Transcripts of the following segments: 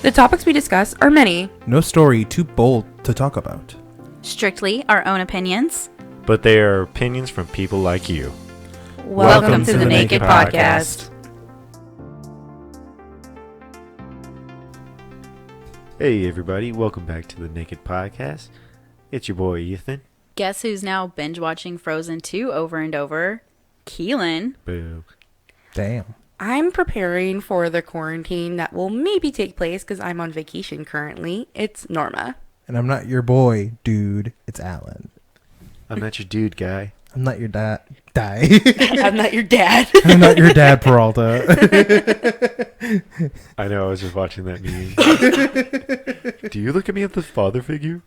The topics we discuss are many. No story too bold to talk about. Strictly our own opinions. But they are opinions from people like you. Welcome to the NAKE'd podcast. Hey everybody, welcome back to the NAKE'd podcast. It's your boy Ethan. Guess who's now binge watching Frozen 2 over and over? Kielyn. Boo. Damn. I'm preparing for the quarantine that will maybe take place because I'm on vacation currently. It's Norma. And I'm not your boy, dude. It's Alan. I'm not your dude, guy. I'm not your dad. I'm not your dad. I'm not your dad, Peralta. I know, I was just watching that meme. Do you look at me as the father figure?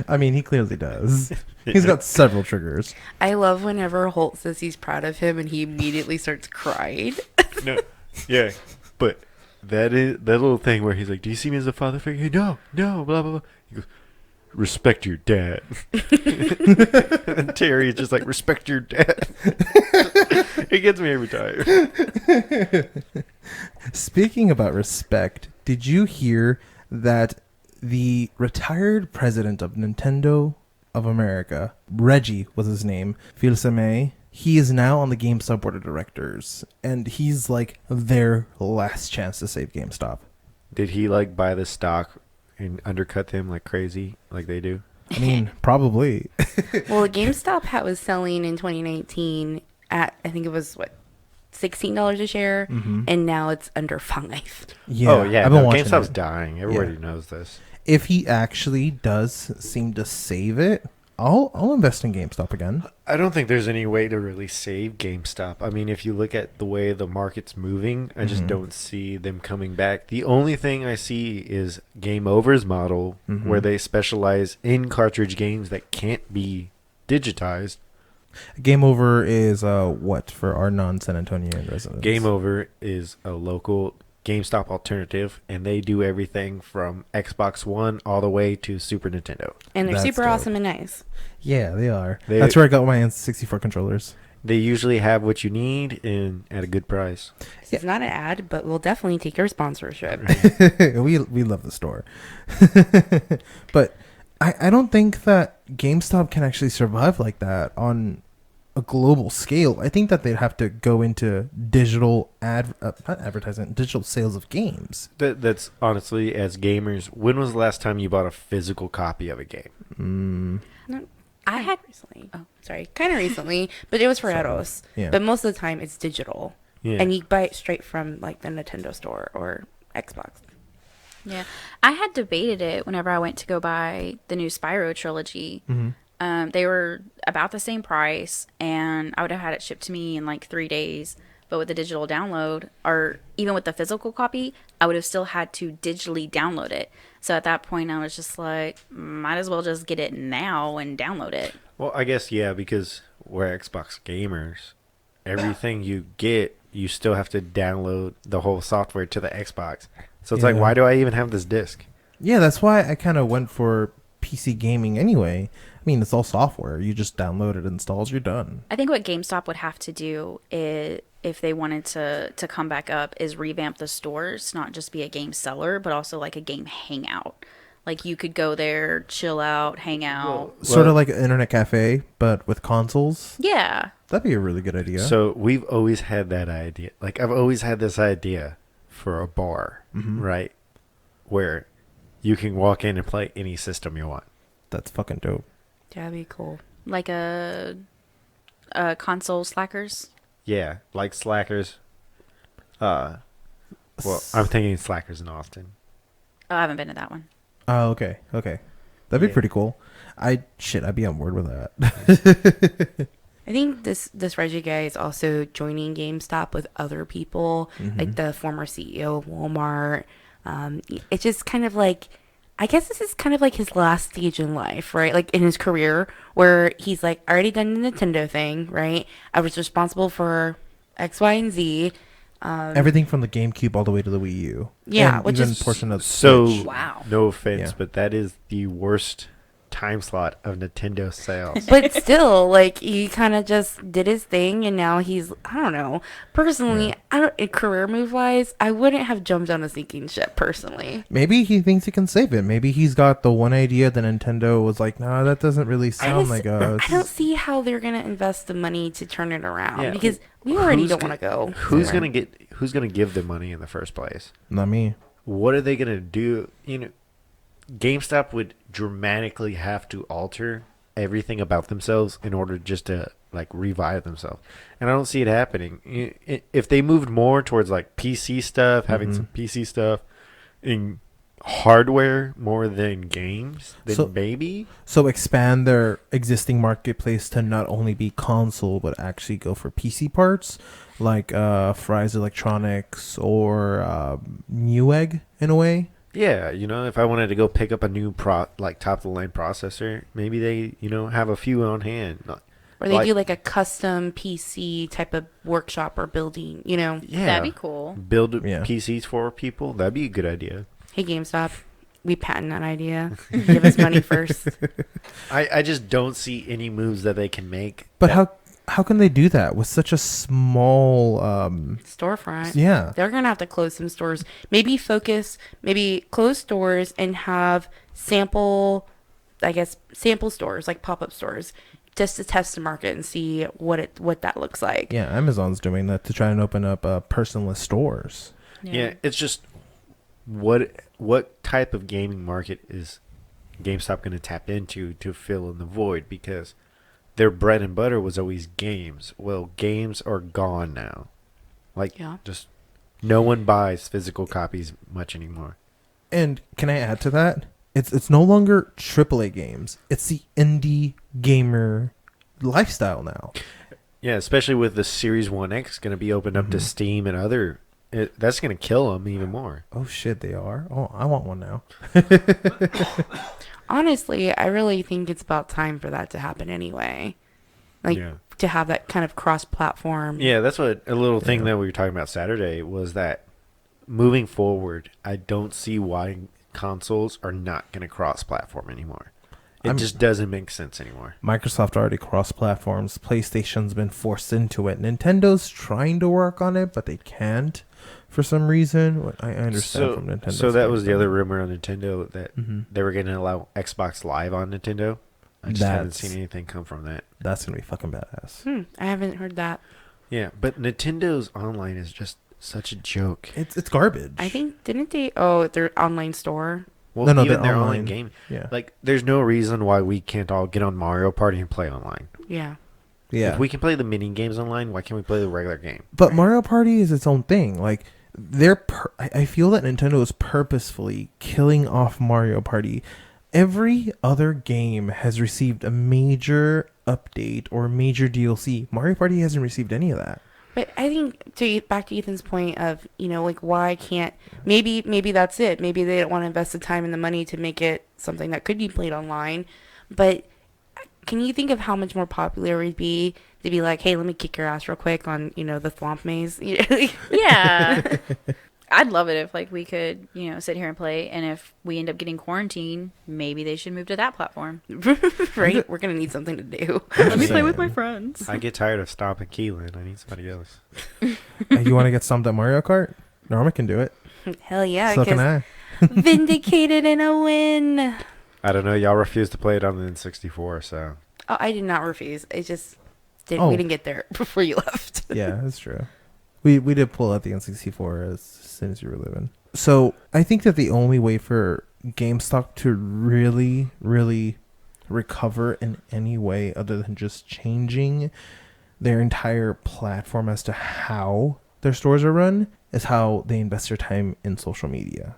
I mean, he clearly does. He's got several triggers. I love whenever Holt says he's proud of him and he immediately starts crying. No, yeah, but that little thing where he's like, "Do you see me as a father figure?" No, blah blah blah. He goes, "Respect your dad." And Terry is just like, "Respect your dad." It gets me every time. Speaking about respect, did you hear that the retired president of Nintendo of America, Reggie was his name, Fils-Aime, he is now on the GameStop board of directors, and he's like their last chance to save GameStop. Did he like buy the stock and undercut them like crazy, like they do? I mean, probably. Well, GameStop was selling in 2019 at, I think it was, $16 a share, and now it's under $5. Yeah. Oh, yeah. I've been watching GameStop's it. dying. Everybody knows this. If he actually does seem to save it, I'll invest in GameStop again. I don't think there's any way to really save GameStop. I mean, if you look at the way the market's moving, I just don't see them coming back. The only thing I see is Game Over's model, where they specialize in cartridge games that can't be digitized. Game Over is what for our non-San Antonian residents? Game Over is a local GameStop alternative, and they do everything from Xbox One all the way to Super Nintendo. And they're That's super dope. awesome and nice. Yeah, they are. That's where I got my N64 controllers. They usually have what you need and at a good price. This is not an ad, but we'll definitely take your sponsorship. we love the store. But I don't think that GameStop can actually survive like that on a global scale. I think that they'd have to go into digital not advertising, digital sales of games. That's honestly, as gamers, when was the last time you bought a physical copy of a game? I had recently. Oh, sorry. Kind of recently, but it was for Eros. Yeah. But most of the time it's digital. Yeah. And you buy it straight from like the Nintendo store or Xbox. Yeah. I had debated it whenever I went to go buy the new Spyro trilogy. They were about the same price, and I would have had it shipped to me in like 3 days. But with the digital download, or even with the physical copy, I would have still had to digitally download it. So at that point, I was just like, might as well just get it now and download it. Well, I guess, yeah, because we're Xbox gamers. Everything you get, you still have to download the whole software to the Xbox. So it's like, why do I even have this disc? Yeah, that's why I kind of went for PC gaming anyway. I mean, it's all software. You just download it, installs, you're done. I think what GameStop would have to do is, if they wanted to come back up, is revamp the stores, not just be a game seller, but also like a game hangout. Like you could go there, chill out, hang out. Sort of like an internet cafe, but with consoles. Yeah. That'd be a really good idea. So we've always had that idea. Like, I've always had this idea for a bar, right? Where you can walk in and play any system you want. That's fucking dope. That'd be cool. Like a console slackers. Yeah, like Slackers. Well, I'm thinking Slackers in Austin. Oh, I haven't been to that one. Oh, okay. That'd be pretty cool. I'd be on board with that. I think this Reggie guy is also joining GameStop with other people, like the former CEO of Walmart. It's just kind of like, I guess this is kind of like his last stage in life, right? Like in his career, where he's like, I already done the Nintendo thing, right? I was responsible for X, Y, and Z. Everything from the GameCube all the way to the Wii U. Yeah, and which even is portion of So, Switch. Wow. no offense, Yeah. but that is the worst time slot of Nintendo sales. But still, like, he kind of just did his thing, and now he's, I don't know. Personally, career move wise, I wouldn't have jumped on a sinking ship, personally. Maybe he thinks he can save it. Maybe he's got the one idea that Nintendo was like, no, that doesn't really sound like us. I don't see how they're going to invest the money to turn it around, Yeah. because we already don't want to go. Who's somewhere. gonna give the money in the first place? Not me. What are they gonna do? GameStop would dramatically have to alter everything about themselves in order just to like revive themselves, and I don't see it happening. If they moved more towards like PC stuff, having some PC stuff in hardware more than games, then maybe. So expand their existing marketplace to not only be console, but actually go for PC parts, like Fry's Electronics or Newegg in a way. Yeah, if I wanted to go pick up a new top of the line processor, maybe they, have a few on hand. Or they do like a custom PC type of workshop or building, Yeah, That'd be cool. Build PCs for people. That'd be a good idea. Hey, GameStop, we patent that idea. Give us money first. I just don't see any moves that they can make. But how can they do that with such a small Storefront. Yeah. They're going to have to close some stores. Maybe close stores and have sample stores, like pop-up stores, just to test the market and see what that looks like. Yeah, Amazon's doing that to try and open up personalist stores. Yeah, it's just what type of gaming market is GameStop going to tap into to fill in the void? Because their bread and butter was always games. Well, games are gone now. Just no one buys physical copies much anymore. And can I add to that? It's no longer AAA games. It's the indie gamer lifestyle now. Yeah, especially with the Series 1X going to be opened up to Steam and other. That's going to kill them even more. Oh, shit, they are? Oh, I want one now. Honestly, I really think it's about time for that to happen anyway. To have that kind of cross-platform. Yeah, that's what a little thing that we were talking about Saturday was that moving forward, I don't see why consoles are not going to cross-platform anymore. It just doesn't make sense anymore. Microsoft already cross-platforms. PlayStation's been forced into it. Nintendo's trying to work on it, but they can't for some reason. I understand from Nintendo. So that was the other rumor on Nintendo that they were going to allow Xbox Live on Nintendo. I just haven't seen anything come from that. That's going to be fucking badass. I haven't heard that. Yeah, but Nintendo's online is just such a joke. It's garbage. I think, didn't they? Oh, their online store. Well, No, even they're their online. online game. Yeah. Like, there's no reason why we can't all get on Mario Party and play online. Yeah. Yeah. If we can play the mini games online, why can't we play the regular game? But Mario Party is its own thing. Like, I feel that Nintendo is purposefully killing off Mario Party. Every other game has received a major update or major DLC. Mario Party hasn't received any of that. But I think back to Ethan's point of, why can't, maybe that's it. Maybe they don't want to invest the time and the money to make it something that could be played online. But can you think of how much more popular it would be to be like, hey, let me kick your ass real quick on, the Thwomp Maze? Yeah. I'd love it if we could, sit here and play. And if we end up getting quarantined, maybe they should move to that platform. Right? We're going to need something to do. Let me play with my friends. I get tired of stomping Kielyn. I need somebody else. You want to get stomped at Mario Kart? Norma can do it. Hell yeah. So can I. Vindicated in a win. I don't know. Y'all refused to play it on the N64, so. Oh, I did not refuse. It just we didn't get there before you left. Yeah, that's true. We did pull out the N64 as soon as you were leaving. So I think that the only way for GameStop to really, really recover in any way other than just changing their entire platform as to how their stores are run is how they invest their time in social media.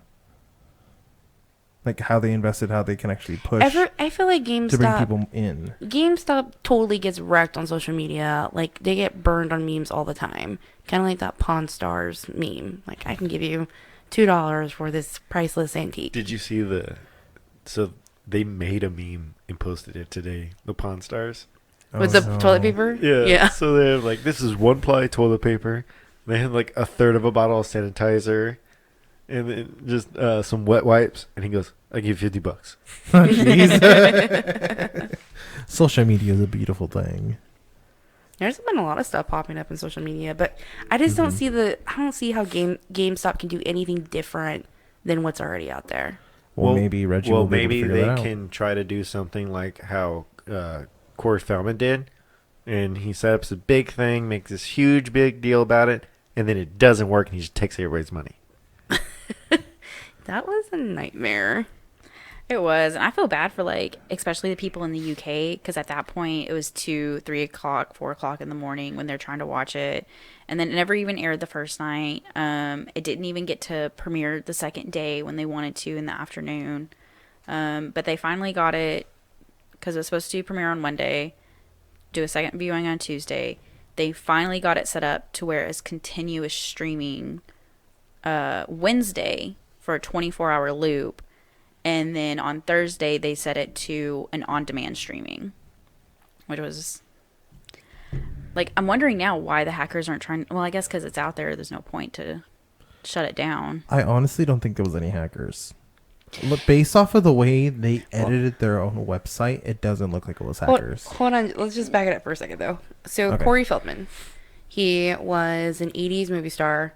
Like how they invested, how they can actually push I feel like to bring GameStop people in. GameStop totally gets wrecked on social media. Like, they get burned on memes all the time. Kind of like that Pawn Stars meme. Like, I can give you $2 for this priceless antique. Did you see so they made a meme and posted it today, the Pawn Stars? With the toilet paper? Yeah. So they have this is one ply toilet paper. They had a third of a bottle of sanitizer. and then just some wet wipes, and he goes, "I give you $50." Jeez. Social media is a beautiful thing. There's been a lot of stuff popping up in social media, but I just don't see how GameStop can do anything different than what's already out there. Well, maybe Reggie will be able to figure they that out. can try to do something like how Corey Feldman did, and he set up this big thing, makes this huge big deal about it, and then it doesn't work, and he just takes everybody's money. That was a nightmare. It was, and I feel bad for, like, especially the people in the UK, because at that point it was 2, 3 o'clock, 4 o'clock in the morning when they're trying to watch it, and then it never even aired the first night. It didn't even get to premiere the second day when they wanted to in the afternoon, but they finally got it, because it was supposed to premiere on Monday, do a second viewing on Tuesday. They finally got it set up to where it's continuous streaming Wednesday for a 24-hour loop. And then on Thursday, they set it to an on-demand streaming, which was, like, I'm wondering now why the hackers aren't trying. Well, I guess because it's out there, there's no point to shut it down. I honestly don't think there was any hackers. Look, based off of the way they edited their own website, it doesn't look like it was hackers. Hold on. Let's just back it up for a second, though. So Okay. Corey Feldman, he was an 80s movie star,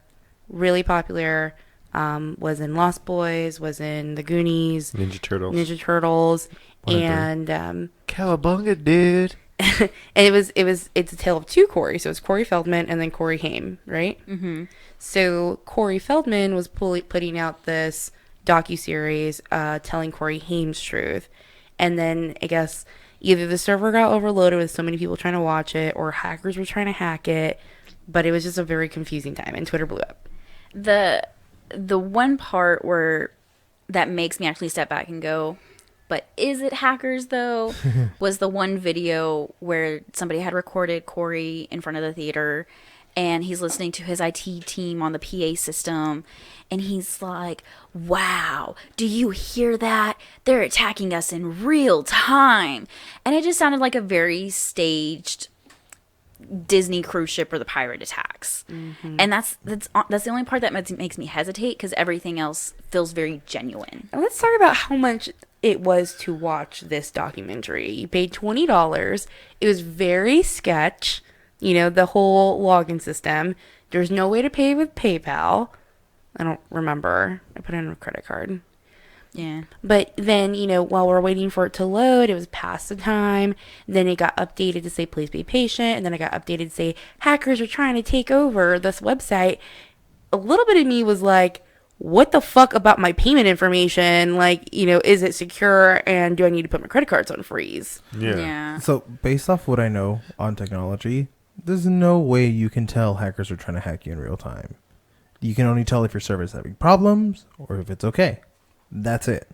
really popular. Was in Lost Boys, was in The Goonies, Ninja Turtles, and Cowabunga, dude. and it's a tale of two Corey. So it's Corey Feldman and then Corey Haim, right? Mm-hmm. So Corey Feldman was putting out this docuseries telling Corey Haim's truth, and then I guess either the server got overloaded with so many people trying to watch it, or hackers were trying to hack it. But it was just a very confusing time, and Twitter blew up. The one part where that makes me actually step back and go, but is it hackers though? Was the one video where somebody had recorded Corey in front of the theater, and he's listening to his IT team on the PA system, and he's like, "Wow, do you hear that? They're attacking us in real time." And it just sounded like a very staged Disney cruise ship or the pirate attacks. Mm-hmm. And that's the only part that makes me hesitate, because everything else feels very genuine. And let's talk about how much it was to watch this documentary. You paid $20. It was very sketch, the whole login system. There's no way to pay with PayPal. I don't remember. I put in a credit card. Yeah. But then, while we're waiting for it to load, it was past the time. Then it got updated to say, "Please be patient." And then it got updated to say, "Hackers are trying to take over this website." A little bit of me was like, what the fuck about my payment information? Like, is it secure? And do I need to put my credit cards on freeze? Yeah. So, based off what I know on technology, there's no way you can tell hackers are trying to hack you in real time. You can only tell if your server's having problems or if it's okay. That's it.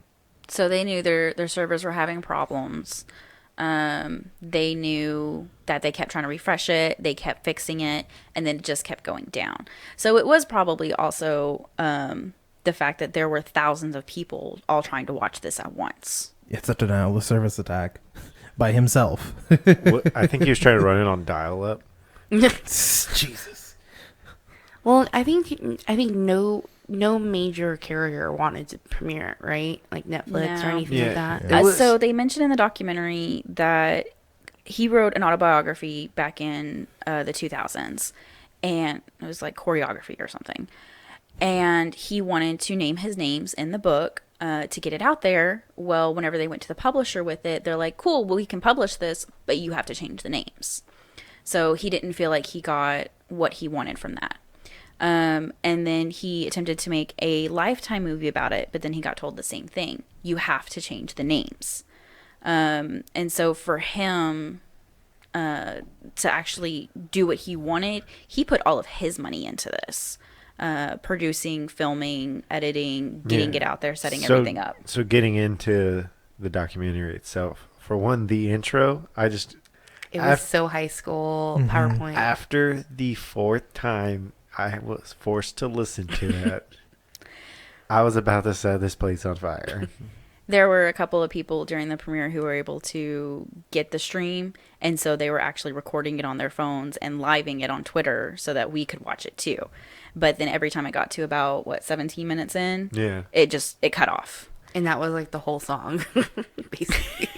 So they knew their servers were having problems. They knew that they kept trying to refresh it. They kept fixing it, and then it just kept going down. So it was probably also the fact that there were thousands of people all trying to watch this at once. It's a denial of service attack by himself. I think he was trying to run it on dial-up. Jesus. Well, I think no major carrier wanted to premiere it, right? Like Netflix or anything like that. Yeah. So they mentioned in the documentary that he wrote an autobiography back in the 2000s, and it was like choreography or something. And he wanted to name his names in the book to get it out there. Well, whenever they went to the publisher with it, they're like, "Cool, well, we can publish this, but you have to change the names." So he didn't feel like he got what he wanted from that. And then he attempted to make a Lifetime movie about it, but then he got told the same thing. You have to change the names. And so for him to actually do what he wanted, he put all of his money into this. Producing, filming, editing, getting it out there, setting everything up. So getting into the documentary itself, for one, the intro, It was so high school PowerPoint. After the fourth time I was forced to listen to that, I was about to set this place on fire. There were a couple of people during the premiere who were able to get the stream, and so they were actually recording it on their phones and living it on Twitter so that we could watch it too. But then every time it got to about 17 minutes in, Yeah. it cut off. And that was like the whole song, basically.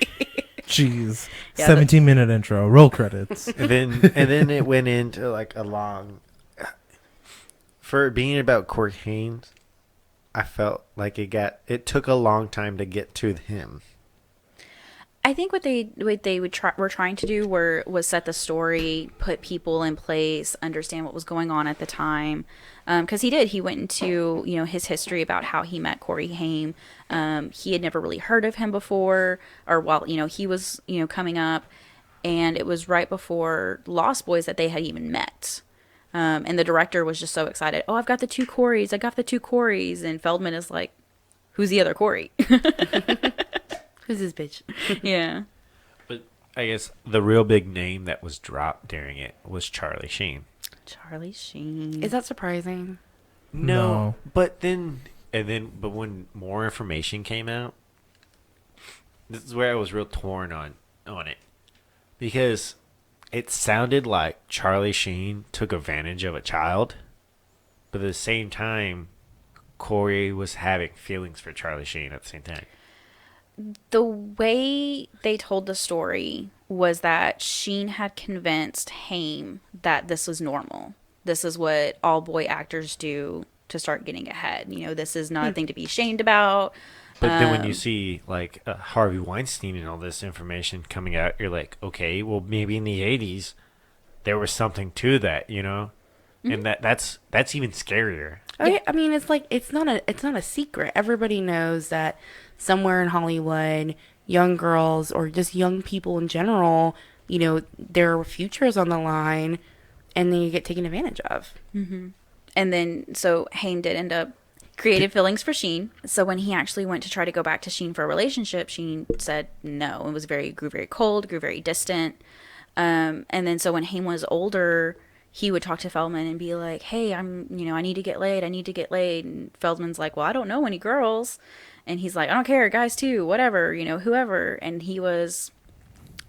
Jeez. Yeah, 17-minute intro. Roll credits. And then it went into like a long. For it being about Corey Haim, I felt like it took a long time to get to him. I think what they were trying to do was set the story, put people in place, understand what was going on at the time, because he went into his history about how he met Corey Haim. He had never really heard of him before, or while he was coming up, and it was right before Lost Boys that they had even met. And the director was just so excited. Oh, I've got the two Coreys. And Feldman is like, who's the other Corey? Who's this bitch? Yeah. But I guess the real big name that was dropped during it was Charlie Sheen. Charlie Sheen. Is that surprising? No. But when more information came out, this is where I was real torn on it. Because it sounded like Charlie Sheen took advantage of a child, but at the same time, Corey was having feelings for Charlie Sheen at the same time. The way they told the story was that Sheen had convinced Haim that this was normal. This is what all boy actors do to start getting ahead. This is not a thing to be ashamed about. But then when you see like Harvey Weinstein and all this information coming out, you're like, okay, well maybe in the 80s there was something to that, and that's even scarier. Okay, I mean, it's like it's not a secret. Everybody knows that somewhere in Hollywood, young girls or just young people in general, their futures on the line, and they get taken advantage of. Mm-hmm. And then so Haim did end up created feelings for Sheen. So when he actually went to try to go back to Sheen for a relationship, Sheen said no and grew very cold, grew very distant. And then so when Haim was older, he would talk to Feldman and be like, hey, I need to get laid. And Feldman's like, well, I don't know any girls. And he's like, I don't care, guys too, whatever, whoever. And he was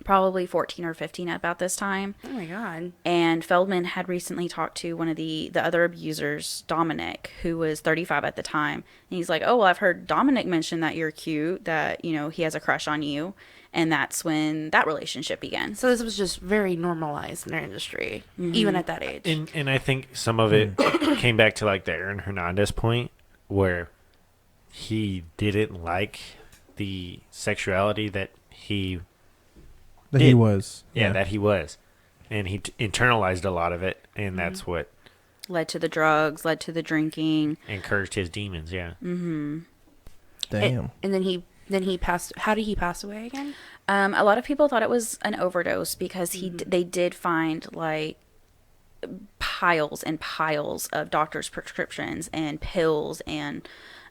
probably 14 or 15 at about this time. Oh my God. And Feldman had recently talked to one of the other abusers, Dominic, who was 35 at the time. And he's like, oh, well, I've heard Dominic mention that you're cute, that, he has a crush on you. And that's when that relationship began. So this was just very normalized in our industry, even at that age. And I think some of it came back to like the Aaron Hernandez point where he didn't like the sexuality that he was. Yeah, that he was. And he internalized a lot of it, and that's what led to the drugs, led to the drinking. Encouraged his demons, yeah. Mm-hmm. Damn. And then he passed. How did he pass away again? A lot of people thought it was an overdose because they did find like piles and piles of doctor's prescriptions and pills and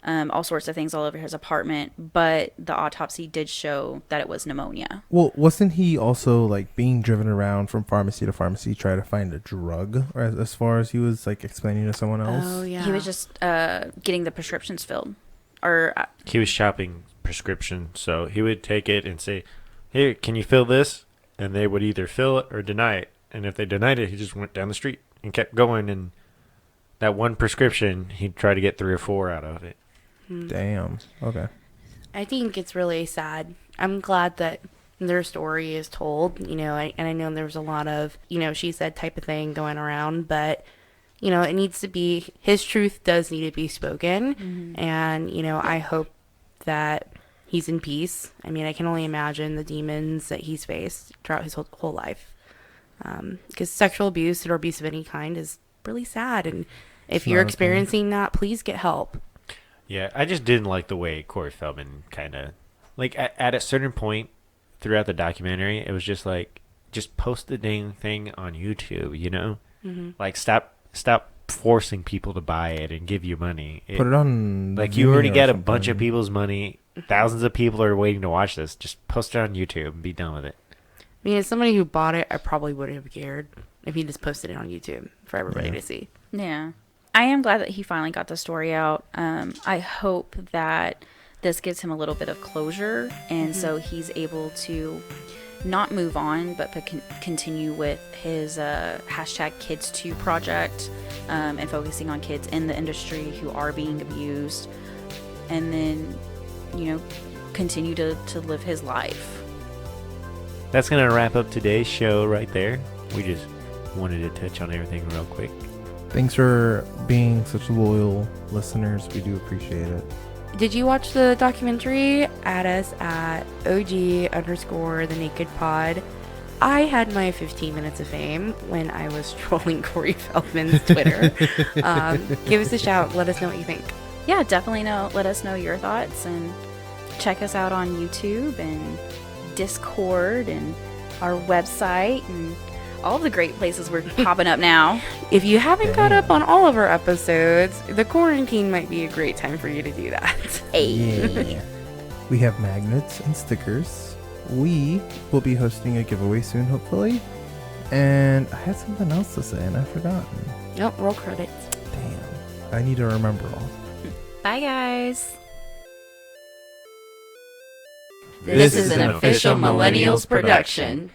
all sorts of things all over his apartment. But the autopsy did show that it was pneumonia. Well, wasn't he also like being driven around from pharmacy to pharmacy trying to find a drug, or as far as he was like explaining to someone else? Oh yeah. He was just getting the prescriptions filled. Or he was shopping prescription, so he would take it and say, "Here, can you fill this?" And they would either fill it or deny it. And if they denied it, he just went down the street and kept going. And that one prescription, he'd try to get 3 or 4 out of it. Damn. Okay. I think it's really sad. I'm glad that their story is told, and I know there's a lot of, she said type of thing going around, but, it needs to be, his truth does need to be spoken. Mm-hmm. And, I hope that he's in peace. I mean, I can only imagine the demons that he's faced throughout his whole life. Because sexual abuse or abuse of any kind is really sad. And if you're experiencing that, please get help. Yeah, I just didn't like the way Corey Feldman kind of, like, at a certain point throughout the documentary, it was just like, just post the dang thing on YouTube, Mm-hmm. Like, stop forcing people to buy it and give you money. Put it on. Like, you already got a bunch of people's money. Thousands of people are waiting to watch this. Just post it on YouTube and be done with it. I mean, as somebody who bought it, I probably wouldn't have cared if he just posted it on YouTube for everybody to see. Yeah. I am glad that he finally got the story out. I hope that this gives him a little bit of closure, and so he's able to not move on, but continue with his hashtag Kids2 project, and focusing on kids in the industry who are being abused, and then, continue to live his life. That's going to wrap up today's show right there. We just wanted to touch on everything real quick. Thanks for being such loyal listeners. We do appreciate it. Did you watch the documentary? Add us at OG_the Naked Pod. I had my 15 minutes of fame when I was trolling Corey Feldman's Twitter. Give us a shout. Let us know what you think. Yeah, definitely let us know your thoughts, and check us out on YouTube and Discord and our website and all the great places we're popping up now. If you haven't caught up on all of our episodes, the quarantine might be a great time for you to do that. Yeah. We have magnets and stickers. We will be hosting a giveaway soon, hopefully. And I had something else to say and I've forgotten. Nope, roll credits. Damn. I need to remember all. Bye, guys. This is an official Millennials production.